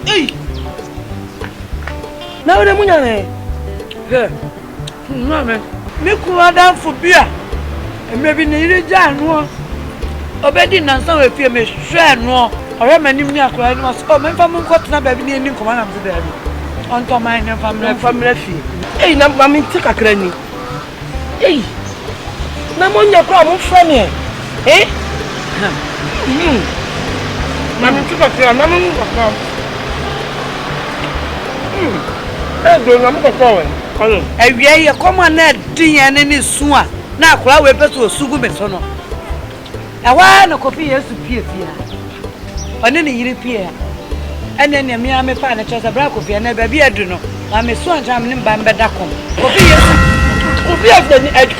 Hey. Now the money. Yeah. No man. Me cool down for beer. And maybe needed Jan. Obedi nansa we fie me hwe no ore manim ni akora ni so me fa mun kwotna ba bi ni eni nkoma na mse da bi on to man ni family fie eh na ma min ti kakra ni eh na mo nya kra mo fra me eh na min ti kakra na mo kakra do na mo kakra we awie ye koma na din ya ni su a na akora we peso osugu me so no awa na kopi Yesu pie pia one ne yiri pie ene ne me ame pa na chesa bra kopi na ba bi adu no ma me so anjam ne mba mbeda kom kopi Yesu kopi afda ni adu